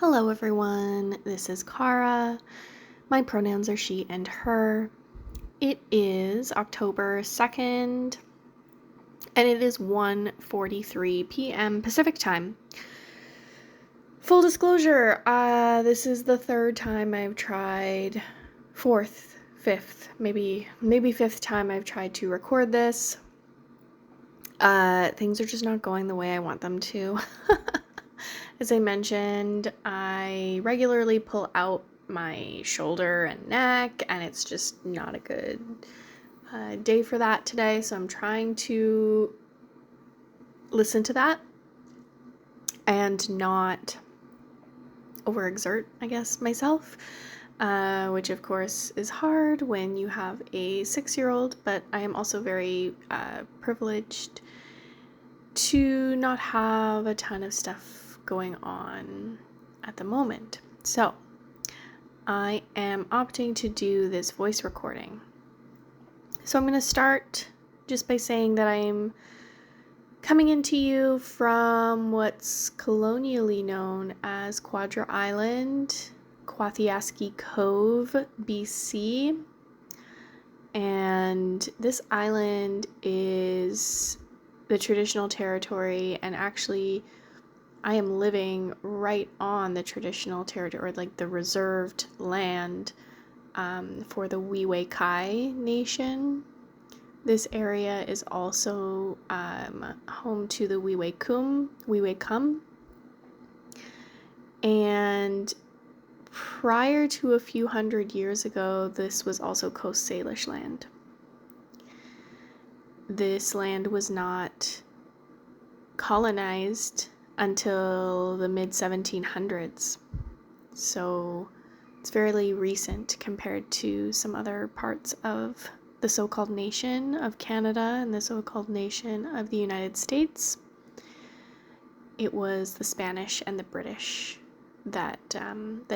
Hello everyone, this is Kara. My pronouns are she and her. It is October 2nd and it is 1:43 p.m. Pacific time. Full disclosure, this is the third time I've tried, fifth, maybe fifth time I've tried to record this. Things are just not going the way I want them to. As I mentioned, I regularly pull out my shoulder and neck, and it's just not a good day for that today, so I'm trying to listen to that and not overexert, I guess, myself, which of course is hard when you have a 6-year-old, but I am also very privileged to not have a ton of stuff going on at the moment. So I am opting to do this voice recording. So I'm going to start just by saying that I'm coming into you from what's colonially known as Quadra Island, Kwathiaski Cove, BC. And this island is the traditional territory, and actually I am living right on the traditional territory, like the reserved land for the Wiwe Kai Nation. This area is also home to the Wiwe Kum. And prior to a few hundred years ago, this was also Coast Salish land. This land was not colonized until the mid-1700s, so it's fairly recent compared to some other parts of the so-called nation of Canada and the so-called nation of the United States. It was the Spanish and the British that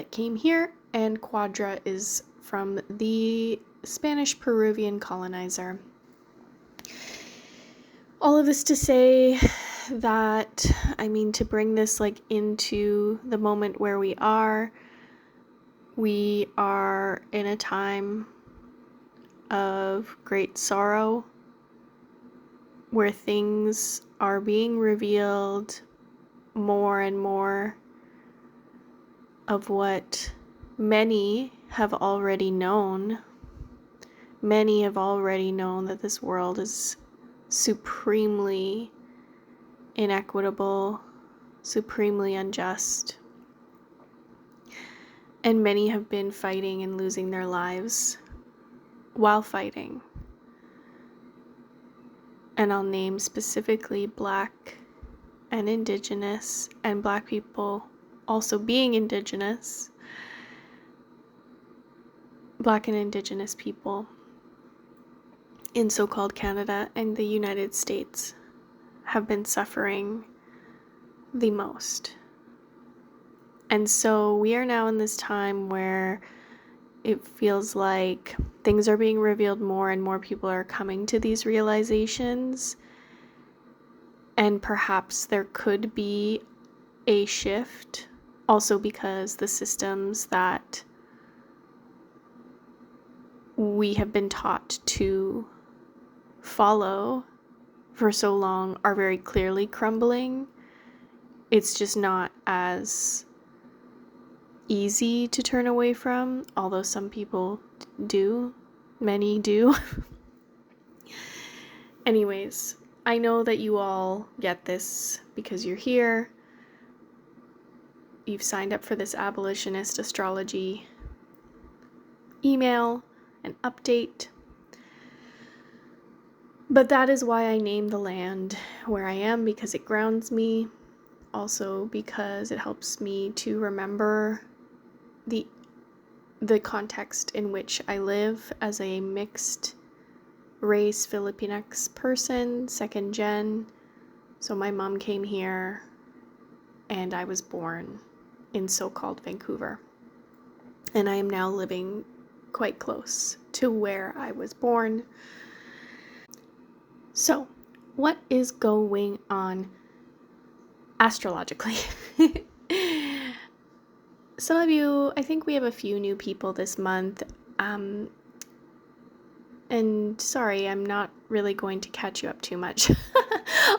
came here, and Quadra is from the Spanish-Peruvian colonizer. All of this to say that, to bring this into the moment where we are in a time of great sorrow where things are being revealed more and more of what many have already known. Many have already known that this world is supremely inequitable, supremely unjust, and many have been fighting and losing their lives while fighting. And I'll name specifically Black and Indigenous, and Black people also being Indigenous, Black and Indigenous people in so-called Canada and the United States have been suffering the most. And so we are now in this time where it feels like things are being revealed more and more people are coming to these realizations, and perhaps there could be a shift also because the systems that we have been taught to follow for so long are very clearly crumbling. It's just not as easy to turn away from, although some people do, many do. Anyways, I know that you all get this because you're here. You've signed up for this Abolitionist Astrology email and update. But that is why I named the land where I am, because it grounds me. Also because it helps me to remember the context in which I live as a mixed race Filipinx person, second gen. So my mom came here and I was born in so-called Vancouver. And I am now living quite close to where I was born. So, what is going on astrologically? some of you, I think we have a few new people this month. And sorry, I'm not really going to catch you up too much.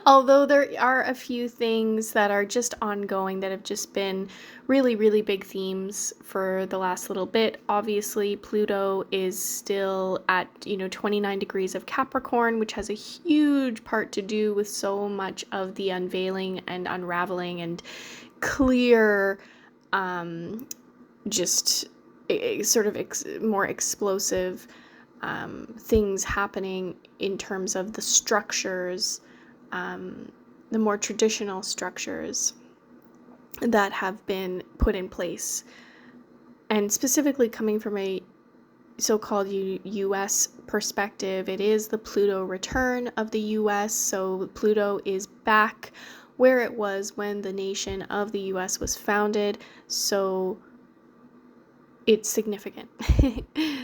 Although there are a few things that are just ongoing that have just been really, really big themes for the last little bit. Obviously, Pluto is still at, 29 degrees of Capricorn, which has a huge part to do with so much of the unveiling and unraveling and clear, just sort of more explosive things happening in terms of the structures, the more traditional structures that have been put in place. And specifically coming from a so-called U.S. perspective, it is the Pluto return of the U.S. So Pluto is back where it was when the nation of the U.S. was founded. So it's significant.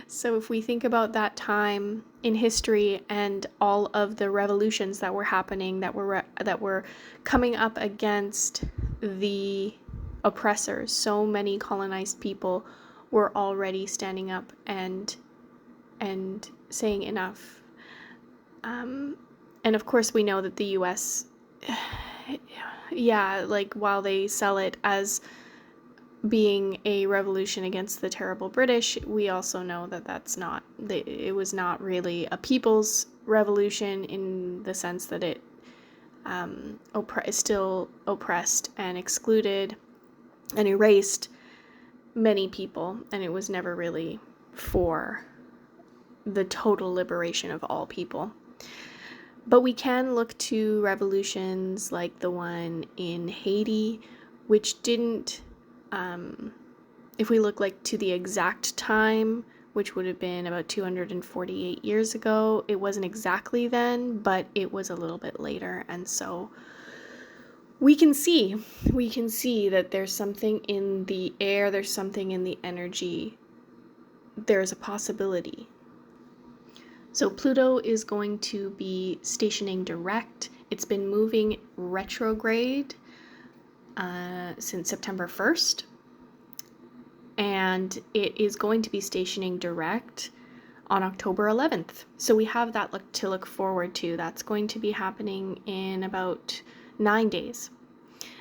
So if we think about that time in history and all of the revolutions that were happening, that were coming up against the oppressors, so many colonized people were already standing up and saying enough. And of course we know that the US, while they sell it as being a revolution against the terrible British, we also know that it was not really a people's revolution in the sense that it still oppressed and excluded and erased many people, and it was never really for the total liberation of all people. But we can look to revolutions like the one in Haiti, which didn't if we look to the exact time, which would have been about 248 years ago, it wasn't exactly then, but it was a little bit later. And so we can see that there's something in the air, there's something in the energy, there's a possibility. So Pluto is going to be stationing direct. It's been moving retrograde since September 1st, and it is going to be stationing direct on October 11th. So we have that to look forward to. That's going to be happening in about 9 days.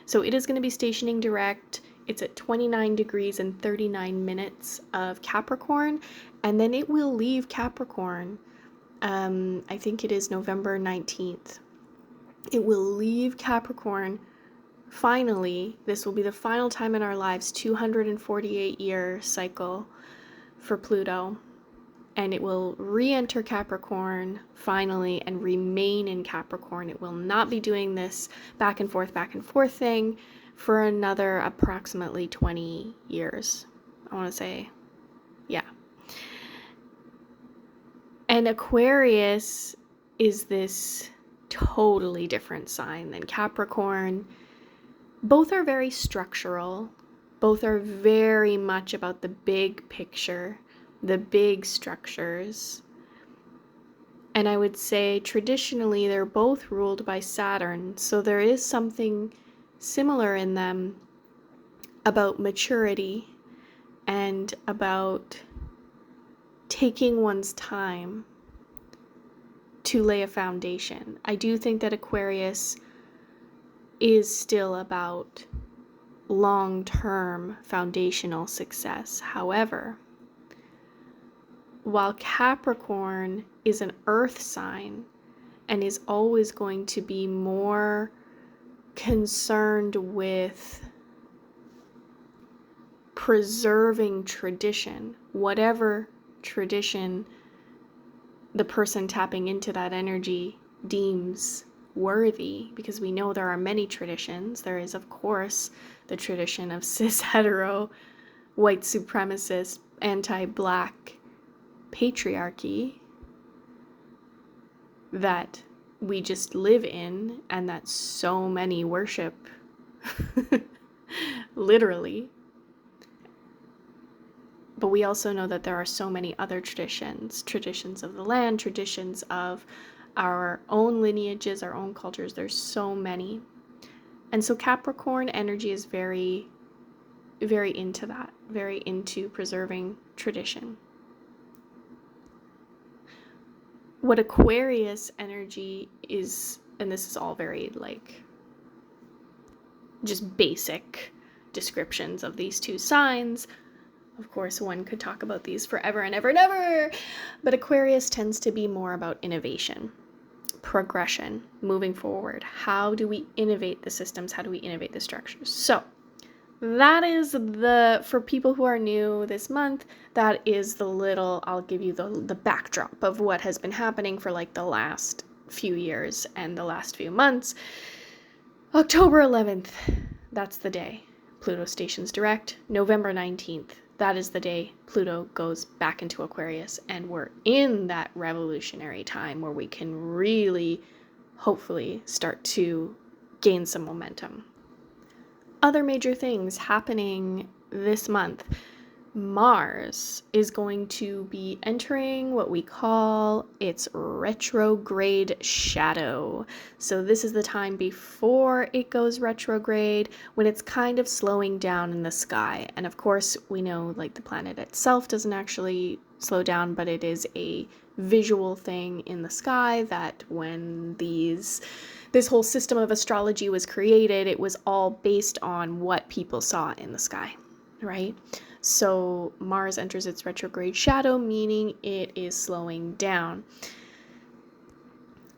So it is going to be stationing direct. It's at 29 degrees and 39 minutes of Capricorn, and then it will leave Capricorn. I think it is November 19th. It will leave Capricorn. Finally, this will be the final time in our lives, 248-year cycle for Pluto, and it will re-enter Capricorn finally and remain in Capricorn. It will not be doing this back and forth thing for another approximately 20 years. I want to say, yeah. And Aquarius is this totally different sign than Capricorn. Both are very structural. Both are very much about the big picture, the big structures. And I would say traditionally they're both ruled by Saturn, so there is something similar in them about maturity and about taking one's time to lay a foundation. I do think that Aquarius is still about long-term foundational success. However, while Capricorn is an earth sign and is always going to be more concerned with preserving tradition, whatever tradition the person tapping into that energy deems worthy, because we know there are many traditions. There is, of course, the tradition of cis hetero, white supremacist, anti-black patriarchy that we just live in and that so many worship literally. But we also know that there are so many other traditions of the land, traditions of our own lineages, our own cultures. There's so many. And so Capricorn energy is very very into that, very into preserving tradition. What Aquarius energy is, and this is all very like just basic descriptions of these two signs. Of course, one could talk about these forever and ever and ever, but Aquarius tends to be more about innovation, progression, moving forward. How do we innovate the systems? How do we innovate the structures? So that is for people who are new this month, that is I'll give you the backdrop of what has been happening for like the last few years and the last few months. October 11th, that's the day Pluto stations direct. November 19th, that is the day Pluto goes back into Aquarius, and we're in that revolutionary time where we can really, hopefully, start to gain some momentum. Other major things happening this month. Mars is going to be entering what we call its retrograde shadow. So this is the time before it goes retrograde, when it's kind of slowing down in the sky. And of course, we know like the planet itself doesn't actually slow down, but it is a visual thing in the sky that when this whole system of astrology was created, it was all based on what people saw in the sky, right? So Mars enters its retrograde shadow, meaning it is slowing down.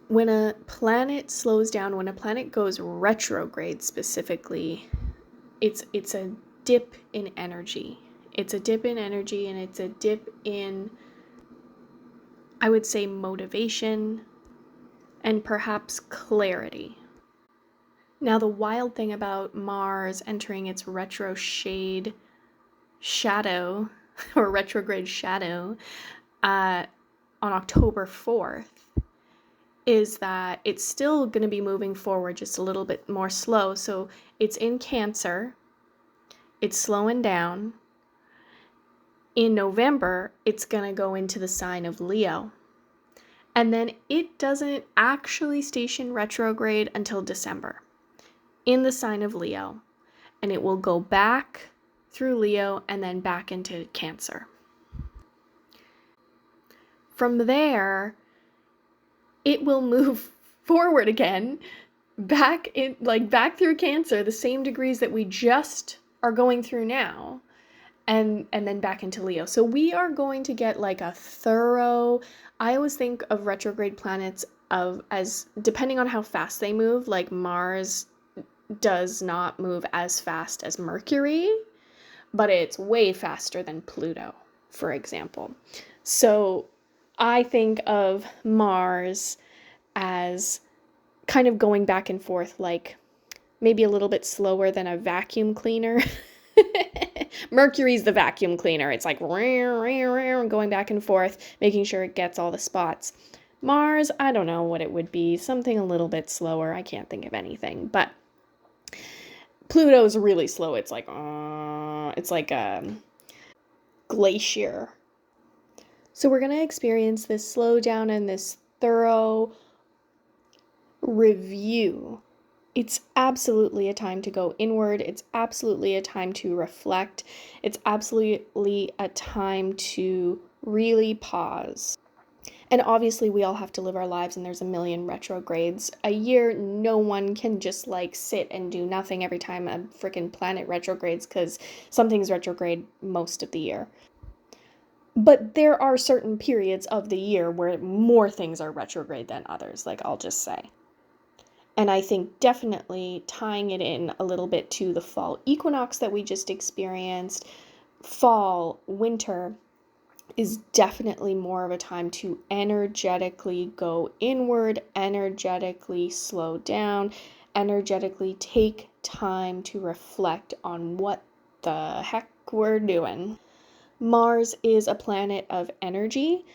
When a planet slows down, when a planet goes retrograde specifically, it's a dip in energy. It's a dip in energy, and it's a dip in, I would say, motivation and perhaps clarity. Now, the wild thing about Mars entering its retrograde shadow or retrograde shadow on October 4th is that it's still going to be moving forward just a little bit more slow. So it's in Cancer, it's slowing down. In November, it's going to go into the sign of Leo. And then it doesn't actually station retrograde until December in the sign of Leo. And it will go back through Leo and then back into Cancer. From there, it will move forward again, back through Cancer, the same degrees that we just are going through now, and then back into Leo. So we are going to get like a thorough, I always think of retrograde planets as depending on how fast they move. Like Mars does not move as fast as Mercury, but it's way faster than Pluto, for example. So I think of Mars as kind of going back and forth, like maybe a little bit slower than a vacuum cleaner. Mercury's the vacuum cleaner. It's like going back and forth, making sure it gets all the spots. Mars, I don't know what it would be. Something a little bit slower. I can't think of anything. But Pluto's really slow. It's like a glacier. So we're going to experience this slowdown and this thorough review. It's absolutely a time to go inward. It's absolutely a time to reflect. It's absolutely a time to really pause. And obviously we all have to live our lives, and there's a million retrogrades a year. No one can just like sit and do nothing every time a freaking planet retrogrades, because something's retrograde most of the year. But there are certain periods of the year where more things are retrograde than others, like I'll just say. And I think definitely tying it in a little bit to the fall equinox that we just experienced, fall, winter, is definitely more of a time to energetically go inward, energetically slow down, energetically take time to reflect on what the heck we're doing. Mars is a planet of energy,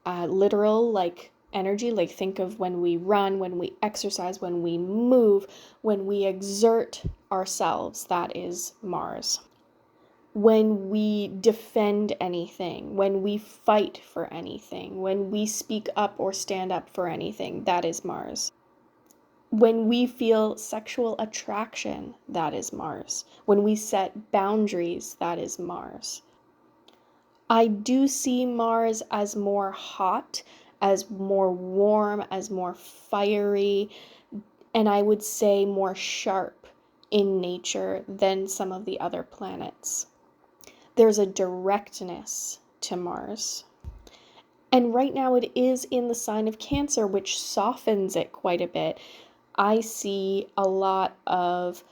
literal like energy, like think of when we run, when we exercise, when we move, when we exert ourselves, that is Mars. When we defend anything, when we fight for anything, when we speak up or stand up for anything, that is Mars. When we feel sexual attraction, that is Mars. When we set boundaries, that is Mars. I do see Mars as more hot, as more warm, as more fiery, and I would say more sharp in nature than some of the other planets. There's a directness to Mars. And right now it is in the sign of Cancer, which softens it quite a bit. I see a lot of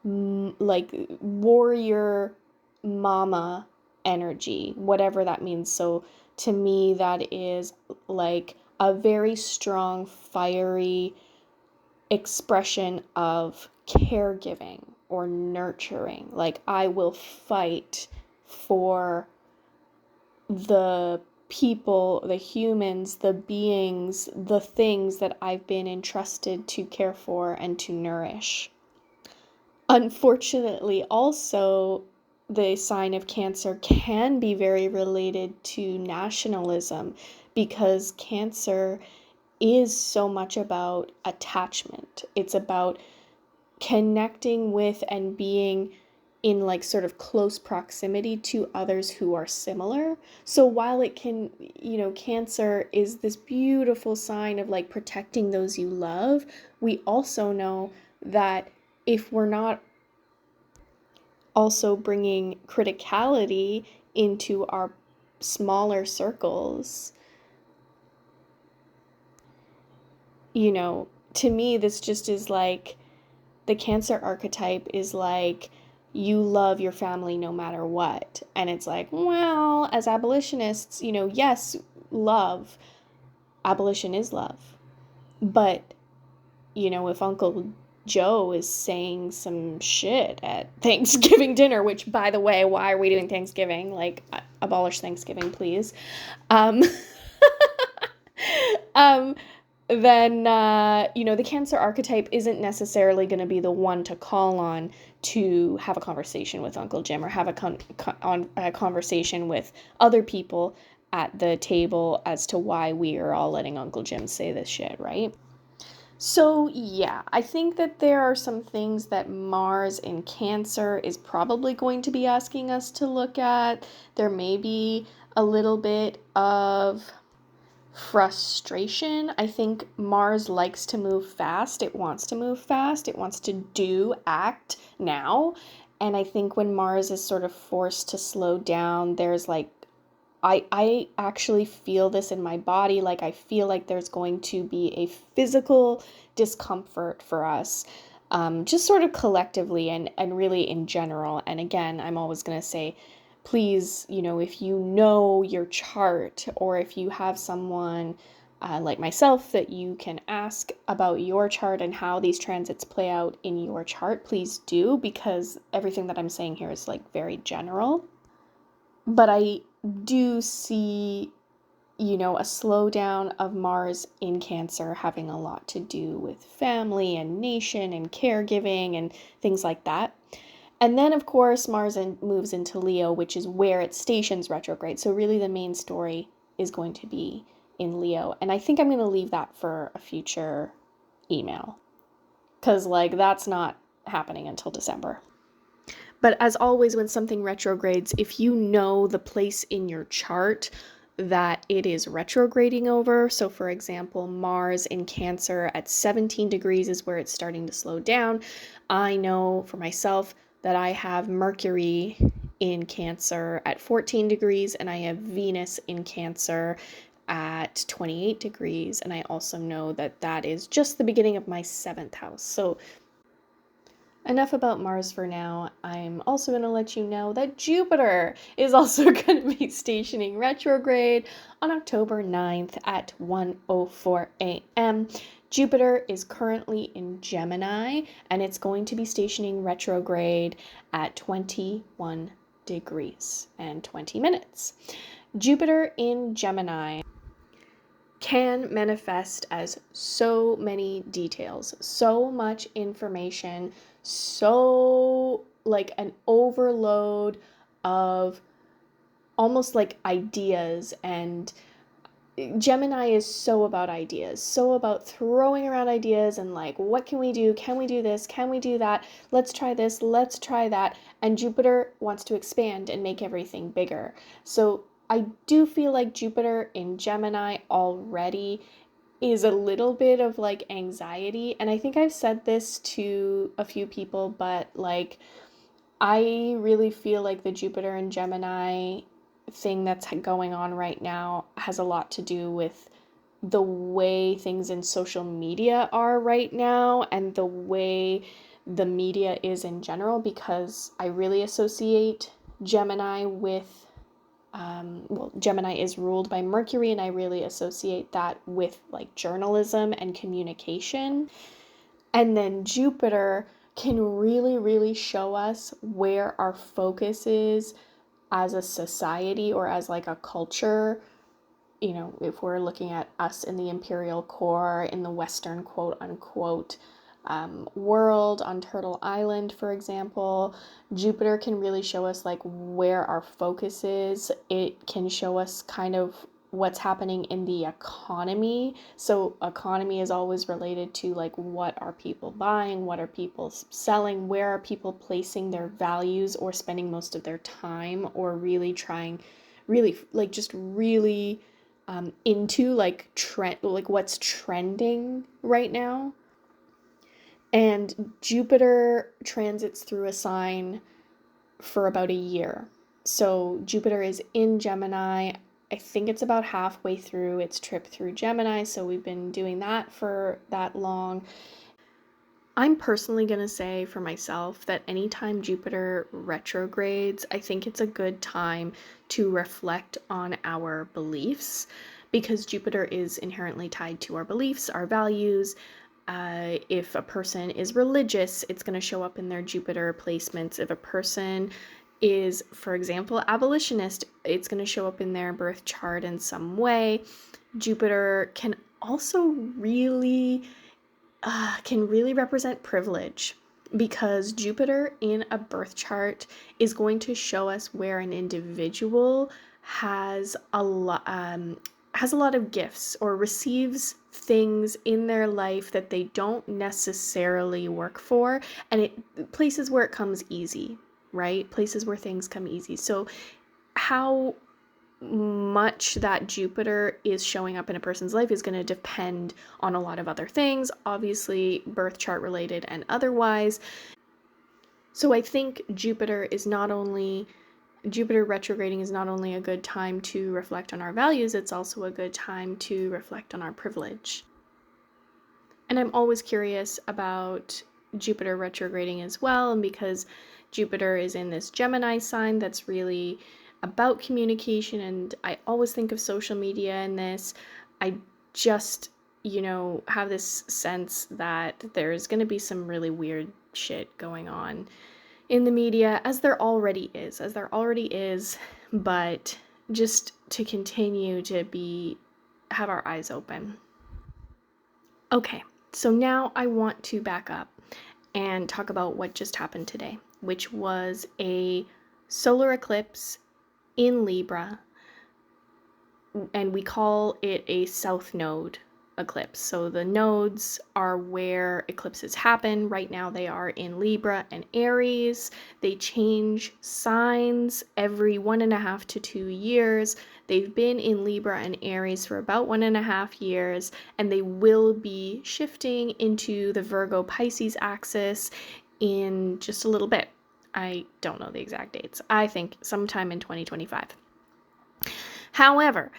like warrior mama energy, whatever that means. So to me, that is like a very strong, fiery expression of caregiving or nurturing. Like, I will fight for the people, the humans, the beings, the things that I've been entrusted to care for and to nourish. Unfortunately, also, the sign of Cancer can be very related to nationalism because Cancer is so much about attachment. It's about connecting with and being in like sort of close proximity to others who are similar. So while it can, Cancer is this beautiful sign of like protecting those you love, we also know that if we're not also bringing criticality into our smaller circles, to me, this just is like the Cancer archetype is like you love your family no matter what. And it's like, well, as abolitionists, yes, love, abolition is love. But, if Uncle Joe is saying some shit at Thanksgiving dinner, which, by the way, why are we doing Thanksgiving? Like, abolish Thanksgiving, please. Um, um, then, the Cancer archetype isn't necessarily going to be the one to call on to have a conversation with Uncle Jim or have a conversation with other people at the table as to why we are all letting Uncle Jim say this shit, right? So, yeah, I think that there are some things that Mars in Cancer is probably going to be asking us to look at. There may be a little bit of frustration. I think Mars likes to move fast. It wants to move fast. It wants to act now. And I think when Mars is sort of forced to slow down, there's like, I actually feel this in my body. Like, I feel like there's going to be a physical discomfort for us, just sort of collectively and really in general. And again, I'm always going to say, please, if you know your chart or if you have someone like myself that you can ask about your chart and how these transits play out in your chart, please do, because everything that I'm saying here is like very general. But I do see, a slowdown of Mars in Cancer having a lot to do with family and nation and caregiving and things like that. And then, of course, Mars moves into Leo, which is where it stations retrograde. So really the main story is going to be in Leo. And I think I'm going to leave that for a future email because, that's not happening until December. But as always, when something retrogrades, if you know the place in your chart that it is retrograding over, so for example, Mars in Cancer at 17 degrees is where it's starting to slow down. I know for myself that I have Mercury in Cancer at 14 degrees and I have Venus in Cancer at 28 degrees. And I also know that that is just the beginning of my 7th house. So enough about Mars for now. I'm also going to let you know that Jupiter is also going to be stationing retrograde on October 9th at 1:04 a.m. Jupiter is currently in Gemini, and it's going to be stationing retrograde at 21 degrees and 20 minutes. Jupiter in Gemini can manifest as so many details, so much information, so like an overload of almost like ideas and Gemini is so about ideas, so about throwing around ideas and like, what can we do? Can we do this? Can we do that? Let's try this, let's try that. And Jupiter wants to expand and make everything bigger. So I do feel like Jupiter in Gemini already is a little bit of like anxiety. And I think I've said this to a few people, but like, I really feel like the Jupiter and Gemini thing that's going on right now has a lot to do with the way things in social media are right now and the way the media is in general, because I really associate Gemini with, Gemini is ruled by Mercury, and I really associate that with like journalism and communication. And then Jupiter can really, really show us where our focus is as a society or as like a culture. You know, if we're looking at us in the imperial core, in the Western quote unquote world on Turtle Island, for example, Jupiter can really show us like where our focus is. It can show us kind of what's happening in the economy. So economy is always related to like, what are people buying, what are people selling, where are people placing their values or spending most of their time, or really trying, really like just really into like trend, like what's trending right now. And Jupiter transits through a sign for about a year. So Jupiter is in Gemini. I think it's about halfway through its trip through Gemini, so we've been doing that for that long. I'm personally going to say for myself that anytime Jupiter retrogrades, I think it's a good time to reflect on our beliefs, because Jupiter is inherently tied to our beliefs, our values. If a person is religious, it's going to show up in their Jupiter placements. If a person is, for example, abolitionist, it's going to show up in their birth chart in some way. Jupiter can also really represent privilege, because Jupiter in a birth chart is going to show us where an individual has a lot of gifts or receives things in their life that they don't necessarily work for, and it places where it comes easy, right? Places where things come easy. So how much that Jupiter is showing up in a person's life is going to depend on a lot of other things, obviously birth chart related and otherwise. So I think Jupiter retrograding is not only a good time to reflect on our values, it's also a good time to reflect on our privilege. And I'm always curious about Jupiter retrograding as well, and because Jupiter is in this Gemini sign that's really about communication, and I always think of social media in this. I just, have this sense that there's going to be some really weird shit going on in the media, as there already is, but just to continue to have our eyes open. Okay, so now I want to back up and talk about what just happened today, which was a solar eclipse in Libra, and we call it a south node eclipse. So the nodes are where eclipses happen. Right now they are in Libra and Aries. They change signs every 1.5 to 2 years. They've been in Libra and Aries for about 1.5 years, and they will be shifting into the Virgo Pisces axis in just a little bit. I don't know the exact dates. I think sometime in 2025. However,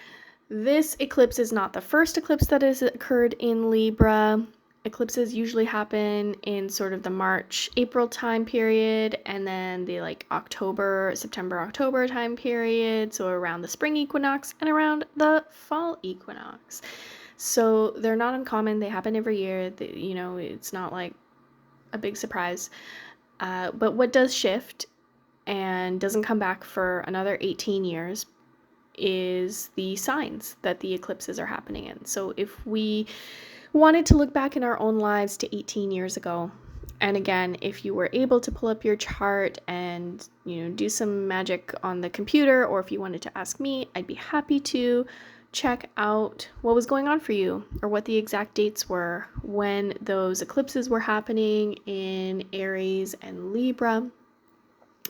this eclipse is not the first eclipse that has occurred in Libra. Eclipses usually happen in sort of the March-April time period, and then the September-October time period, so around the spring equinox and around the fall equinox. So they're not uncommon. They happen every year. It's not like a big surprise. But what does shift and doesn't come back for another 18 years is the signs that the eclipses are happening in. So if we wanted to look back in our own lives to 18 years ago, and again, if you were able to pull up your chart and, do some magic on the computer, or if you wanted to ask me, I'd be happy to check out what was going on for you, or what the exact dates were when those eclipses were happening in Aries and Libra.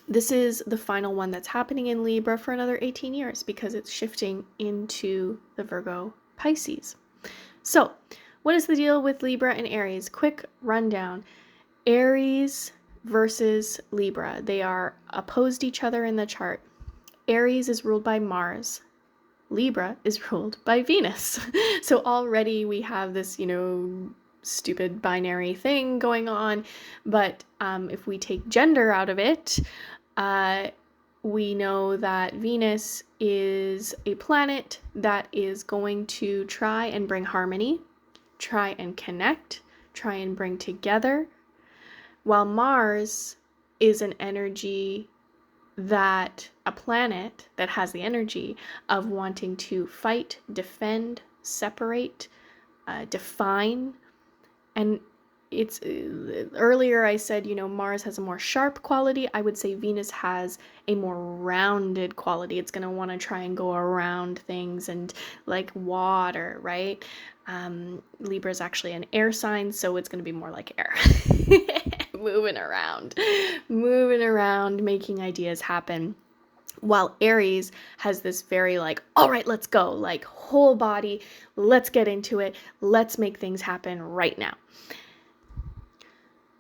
This is the final one that's happening in Libra for another 18 years because it's shifting into the Virgo Pisces. So, what is the deal with Libra and Aries? Quick rundown. Aries versus Libra. They are opposed each other in the chart. Aries is ruled by Mars. Libra is ruled by Venus. So already we have this, stupid binary thing going on. But if we take gender out of it, we know that Venus is a planet that is going to try and bring harmony, try and connect, try and bring together, while Mars is an energy a planet that has the energy of wanting to fight, defend, separate, define. And it's earlier I said, Mars has a more sharp quality. I would say Venus has a more rounded quality. It's going to want to try and go around things, and like water, right? Libra is actually an air sign, so it's going to be more like air. moving around, making ideas happen. While Aries has this very all right, let's go, whole body, let's get into it, let's make things happen right now.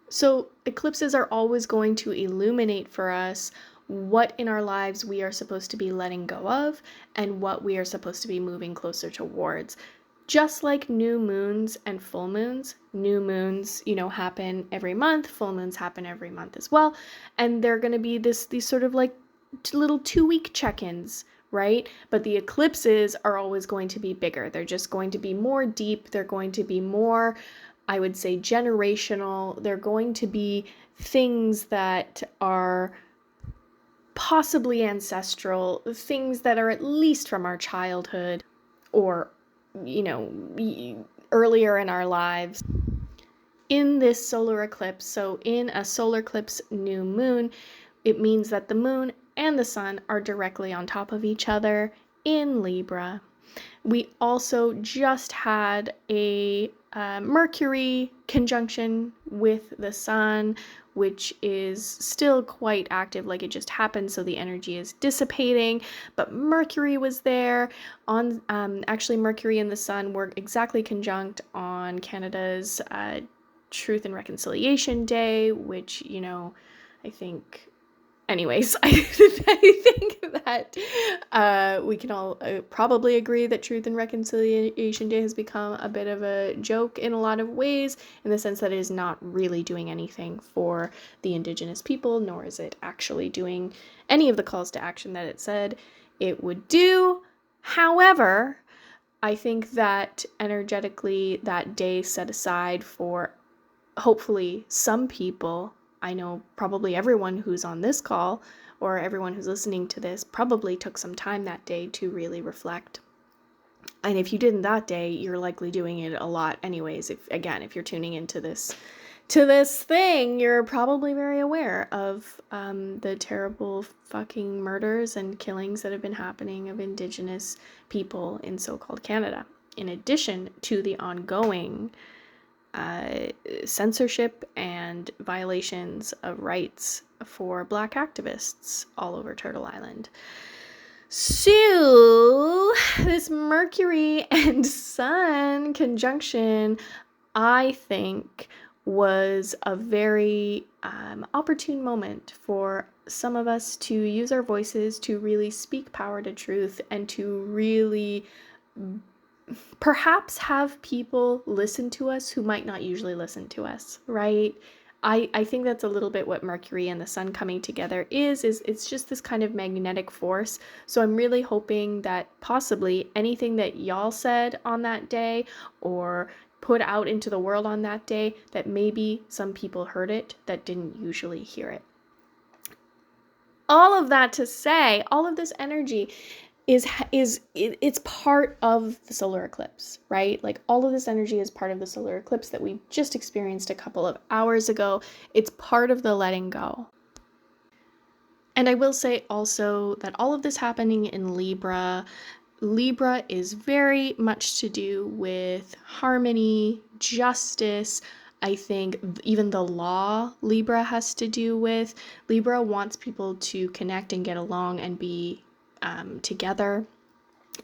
So eclipses are always going to illuminate for us what in our lives we are supposed to be letting go of and what we are supposed to be moving closer towards. Just like new moons and full moons, new moons, happen every month, full moons happen every month as well. And they're going to be these sort of little 2-week check-ins, right? But the eclipses are always going to be bigger. They're just going to be more deep. They're going to be more, I would say, generational. They're going to be things that are possibly ancestral, things that are at least from our childhood or earlier in our lives. In this solar eclipse, so in a solar eclipse new moon, it means that the moon and the sun are directly on top of each other in Libra. We also just had a Mercury conjunction with the sun, which is still quite active, it just happened, so the energy is dissipating, but Mercury was there. Actually, Mercury and the sun were exactly conjunct on Canada's Truth and Reconciliation Day, which, I think... Anyways, I think that we can all probably agree that Truth and Reconciliation Day has become a bit of a joke in a lot of ways, in the sense that it is not really doing anything for the Indigenous people, nor is it actually doing any of the calls to action that it said it would do. However, I think that energetically that day set aside for hopefully some people, I know probably everyone who's on this call or everyone who's listening to this probably took some time that day to really reflect. And if you didn't that day, you're likely doing it a lot anyways. If you're tuning into this thing, you're probably very aware of the terrible fucking murders and killings that have been happening of Indigenous people in so-called Canada, in addition to the ongoing censorship and violations of rights for Black activists all over Turtle Island. So, this Mercury and Sun conjunction, I think, was a very opportune moment for some of us to use our voices to really speak power to truth and to really perhaps have people listen to us who might not usually listen to us, right? I think that's a little bit what Mercury and the sun coming together is it's just this kind of magnetic force. So I'm really hoping that possibly anything that y'all said on that day or put out into the world on that day, that maybe some people heard it that didn't usually hear it. All of that to say, all of this energy it's part of the solar eclipse, right? All of this energy is part of the solar eclipse that we just experienced a couple of hours ago. It's part of the letting go. And I will say also that all of this happening in Libra, Libra is very much to do with harmony, justice. I think even the law Libra has to do with. Libra wants people to connect and get along and be together.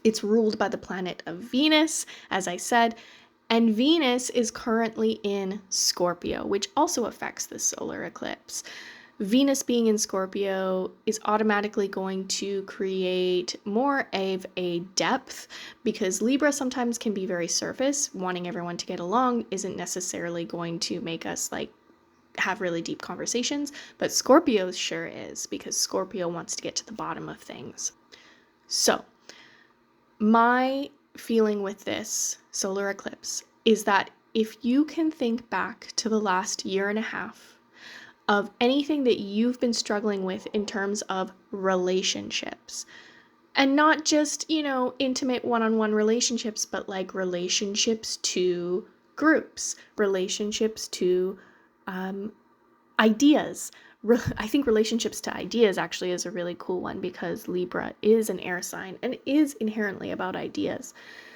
It's ruled by the planet of Venus, as I said, and Venus is currently in Scorpio, which also affects the solar eclipse. Venus being in Scorpio is automatically going to create more of a depth, because Libra sometimes can be very surface. Wanting everyone to get along isn't necessarily going to make us like have really deep conversations, but Scorpio sure is, because Scorpio wants to get to the bottom of things. So my feeling with this solar eclipse is that if you can think back to the last year and a half of anything that you've been struggling with in terms of relationships, and not just, intimate one-on-one relationships, but like relationships to groups, relationships to ideas. I think relationships to ideas actually is a really cool one, because Libra is an air sign and is inherently about ideas.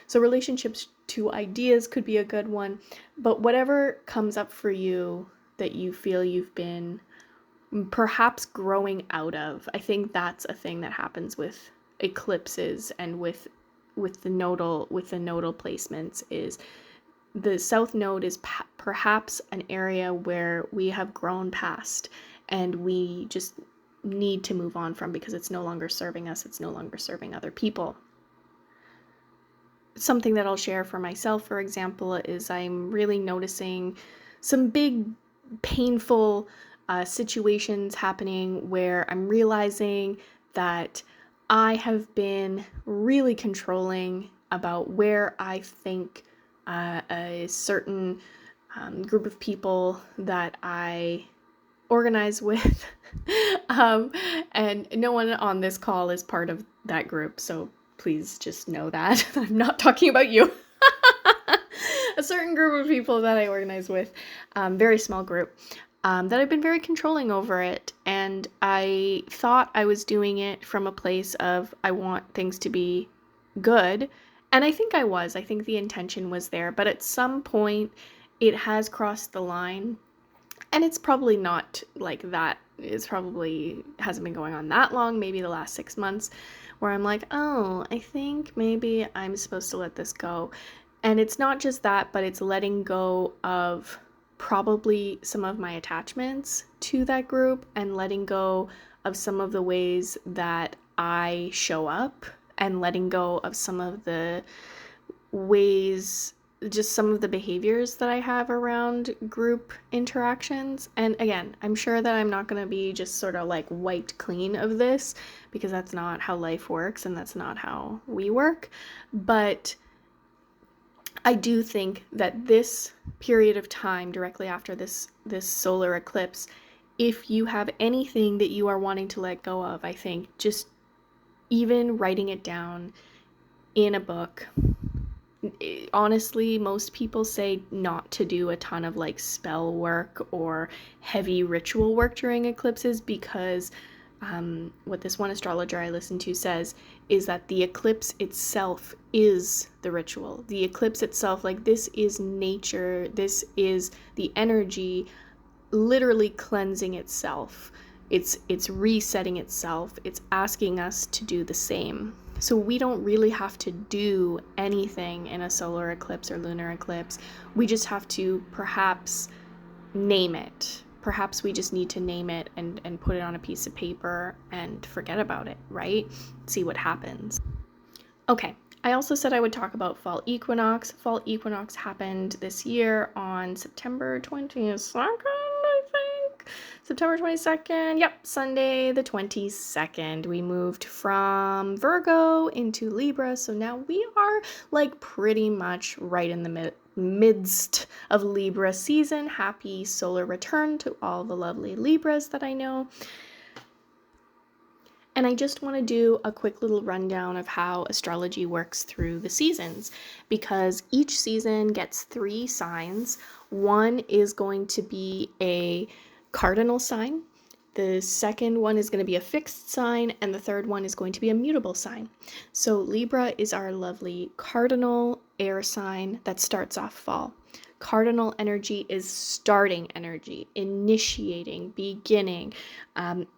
So relationships to ideas could be a good one, but whatever comes up for you that you feel you've been perhaps growing out of. I think that's a thing that happens with eclipses and with the nodal placements, is the south node is perhaps an area where we have grown past and we just need to move on from, because it's no longer serving us, it's no longer serving other people. Something that I'll share for myself, for example, is I'm really noticing some big painful situations happening where I'm realizing that I have been really controlling about where I think a certain group of people that I organize with, and no one on this call is part of that group, so please just know that I'm not talking about you. A certain group of people that I organize with, very small group, that I've been very controlling over it. And I thought I was doing it from a place of, I want things to be good. And I think I was. I think the intention was there. But at some point, it has crossed the line. And it's probably not like that. It's probably hasn't been going on that long, maybe the last 6 months, where I'm like, oh, I think maybe I'm supposed to let this go. And it's not just that, but it's letting go of probably some of my attachments to that group, and letting go of some of the ways that I show up, and letting go of some of the ways, just some of the behaviors that I have around group interactions. And again, I'm sure that I'm not going to be just sort of like wiped clean of this, because that's not how life works and that's not how we work. But I do think that this period of time directly after this solar eclipse, if you have anything that you are wanting to let go of, I think just even writing it down in a book. Honestly, most people say not to do a ton of like spell work or heavy ritual work during eclipses, because what this one astrologer I listen to says is that the eclipse itself is the ritual. The eclipse itself, like, this is nature, this is the energy literally cleansing itself. It's resetting itself. It's asking us to do the same. So we don't really have to do anything in a solar eclipse or lunar eclipse. We just have to perhaps name it. Perhaps we just need to name it and put it on a piece of paper and forget about it, right? See what happens. Okay, I also said I would talk about fall equinox. Fall equinox happened this year on September 22nd, I think. September 22nd, yep, Sunday the 22nd. We moved from Virgo into Libra, so now we are like pretty much right in the midst of Libra season. Happy solar return to all the lovely Libras that I know. And I just want to do a quick little rundown of how astrology works through the seasons, because each season gets 3 signs. One is going to be a cardinal sign, The second one is going to be a fixed sign, and the third one is going to be a mutable sign. So Libra is our lovely cardinal air sign that starts off fall. Cardinal energy is starting energy, initiating, beginning,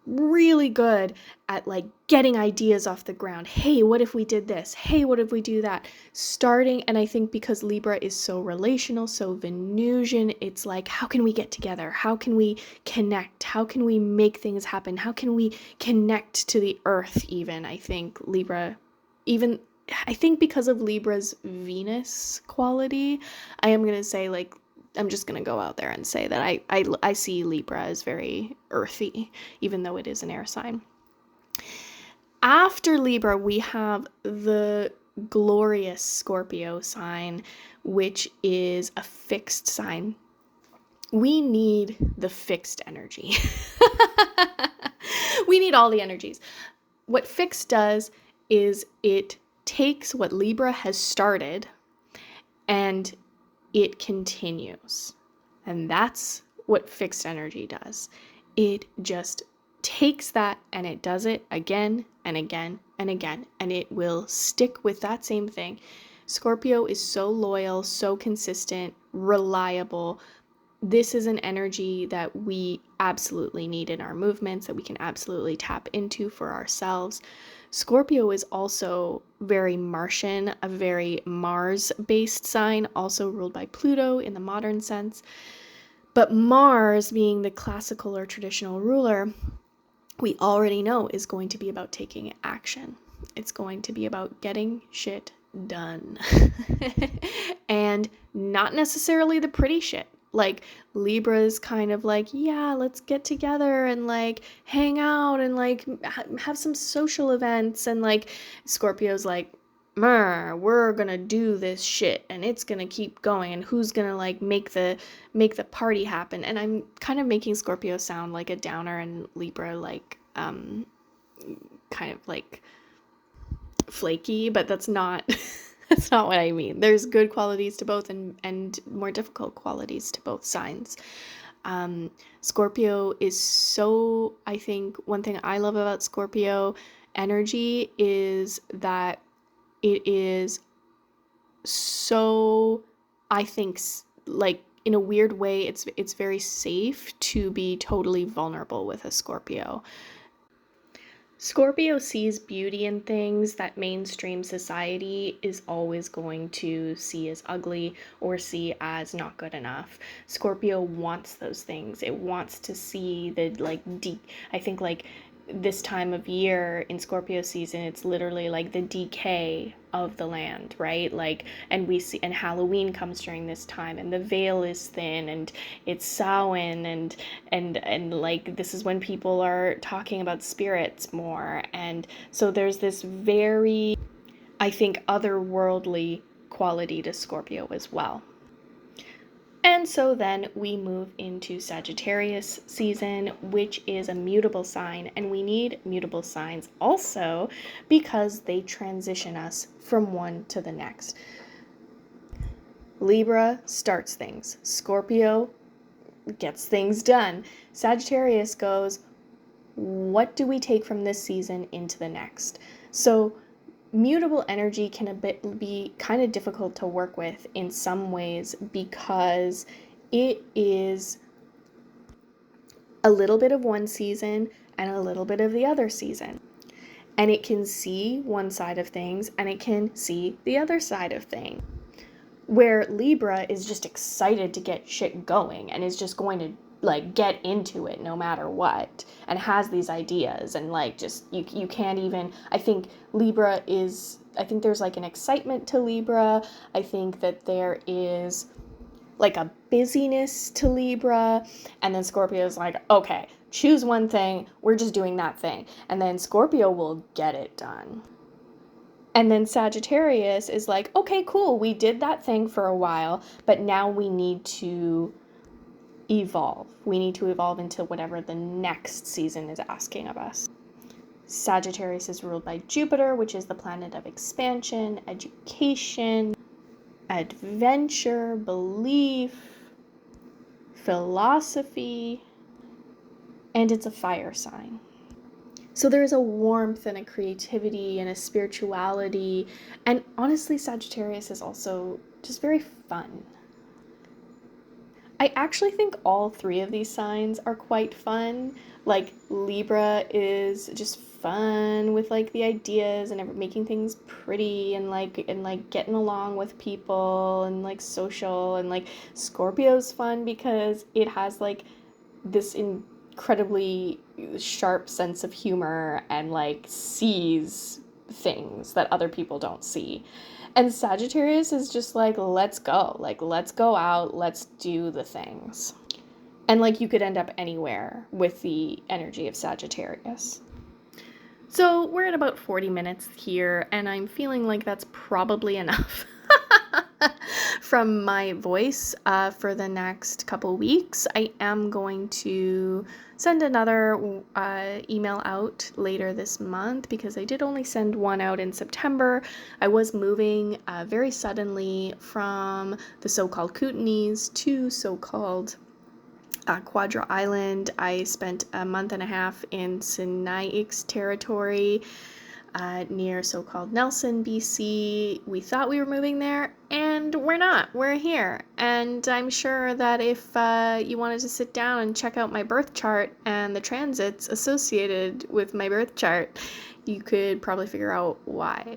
really good at like getting ideas off the ground. Hey, what if we did this? Hey, what if we do that? Starting, and I think because Libra is so relational, so Venusian, it's like, how can we get together? How can we connect? How can we make things happen? How can we connect to the earth even? I think Libra, even I think because of Libra's Venus quality, I am going to say, like, I'm just going to go out there and say that I see Libra as very earthy, even though it is an air sign. After Libra, we have the glorious Scorpio sign, which is a fixed sign. We need the fixed energy. We need all the energies. What fixed does is it takes what Libra has started and it continues. And that's what fixed energy does. It just takes that and it does it again and again and again, and it will stick with that same thing. Scorpio is so loyal, so consistent, reliable. This is an energy that we absolutely need in our movements, that we can absolutely tap into for ourselves. Scorpio is also very Martian, a very Mars-based sign, also ruled by Pluto in the modern sense. But Mars, being the classical or traditional ruler, we already know is going to be about taking action. It's going to be about getting shit done. And not necessarily the pretty shit. Like, Libra's kind of like, yeah, let's get together and like hang out and like have some social events. And like Scorpio's like, we're gonna do this shit and it's gonna keep going, and who's gonna like make the party happen. And I'm kind of making Scorpio sound like a downer and Libra like kind of like flaky, but that's not that's not what I mean. There's good qualities to both and more difficult qualities to both signs. Scorpio is so, I think one thing I love about Scorpio energy is that it is so, I think, like in a weird way, it's very safe to be totally vulnerable with a Scorpio. Scorpio sees beauty in things that mainstream society is always going to see as ugly or see as not good enough. Scorpio wants those things. It wants to see the like deep, I think like this time of year in Scorpio season, it's literally like the decay of the land, right? Like, and we see, and Halloween comes during this time, and the veil is thin, and it's Samhain, and like this is when people are talking about spirits more, and so there's this very, I think, otherworldly quality to Scorpio as well. And so then we move into Sagittarius season, which is a mutable sign, and we need mutable signs also because they transition us from one to the next. Libra starts things. Scorpio gets things done. Sagittarius goes, what do we take from this season into the next? So mutable energy can be kind of difficult to work with in some ways because it is a little bit of one season and a little bit of the other season. And it can see one side of things and it can see the other side of things. Where Libra is just excited to get shit going and is just going to like get into it no matter what, and has these ideas, and like just you can't even, I think there's like an excitement to Libra. I think that there is like a busyness to Libra, and then Scorpio is like, okay, choose one thing, we're just doing that thing, and then Scorpio will get it done. And then Sagittarius is like, okay, cool, we did that thing for a while, but now we need to evolve. We need to evolve into whatever the next season is asking of us. Sagittarius is ruled by Jupiter, which is the planet of expansion, education, adventure, belief, philosophy, and it's a fire sign. So there is a warmth and a creativity and a spirituality, and honestly, Sagittarius is also just very fun. I actually think all three of these signs are quite fun. Like Libra is just fun with like the ideas and making things pretty and like getting along with people and like social, and like Scorpio's fun because it has like this incredibly sharp sense of humor and like sees things that other people don't see. And Sagittarius is just like, let's go. Like, let's go out. Let's do the things. And like, you could end up anywhere with the energy of Sagittarius. So we're at about 40 minutes here, and I'm feeling like that's probably enough from my voice for the next couple weeks. I am going to send another email out later this month because I did only send one out in September. I was moving very suddenly from the so-called Kootenays to so-called Quadra Island. I spent a month and a half in Sinaiix territory near so-called Nelson, BC. We thought we were moving there, and we're not. We're here. And I'm sure that if you wanted to sit down and check out my birth chart and the transits associated with my birth chart, you could probably figure out why.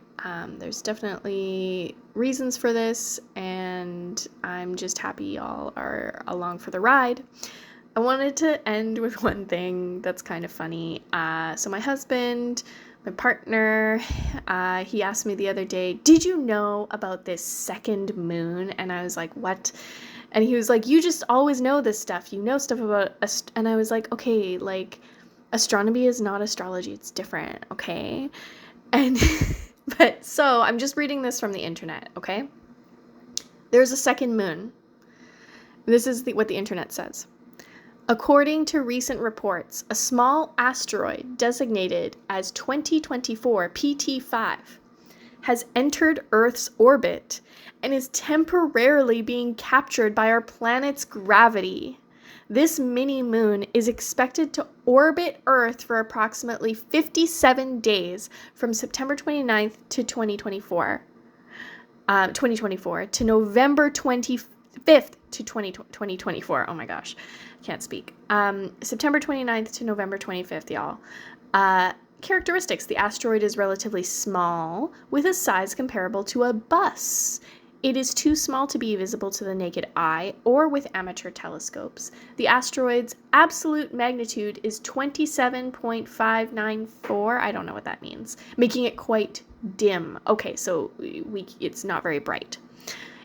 There's definitely reasons for this, and I'm just happy y'all are along for the ride. I wanted to end with one thing that's kind of funny. So my husband, my partner, he asked me the other day, did you know about this second moon? And I was like, what? And he was like, you just always know this stuff. You know stuff about and I was like, okay, like astronomy is not astrology. It's different, okay? And but so I'm just reading this from the internet, okay? There's a second moon. This is what the internet says. According to recent reports, a small asteroid designated as 2024 PT5 has entered Earth's orbit and is temporarily being captured by our planet's gravity. This mini-moon is expected to orbit Earth for approximately 57 days from September 29th to 2024 to November 25th to 2024. Oh my gosh, can't speak. September 29th to November 25th, y'all. Characteristics. The asteroid is relatively small, with a size comparable to a bus. It is too small to be visible to the naked eye or with amateur telescopes. The asteroid's absolute magnitude is 27.594. I don't know what that means, making it quite dim. Okay, so it's not very bright.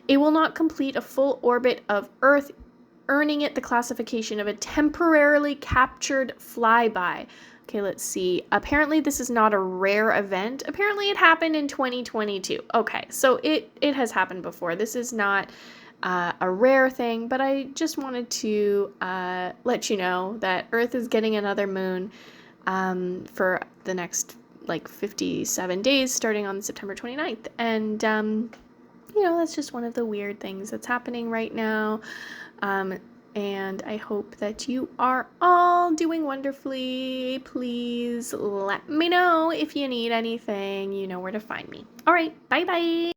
It will not complete a full orbit of Earth, earning it the classification of a temporarily captured flyby. Okay, let's see. Apparently this is not a rare event. Apparently it happened in 2022. Okay, so it has happened before. This is not a rare thing, but I just wanted to let you know that Earth is getting another moon for the next like 57 days starting on September 29th. And that's just one of the weird things that's happening right now. And I hope that you are all doing wonderfully. Please let me know if you need anything. You know where to find me. All right, bye-bye.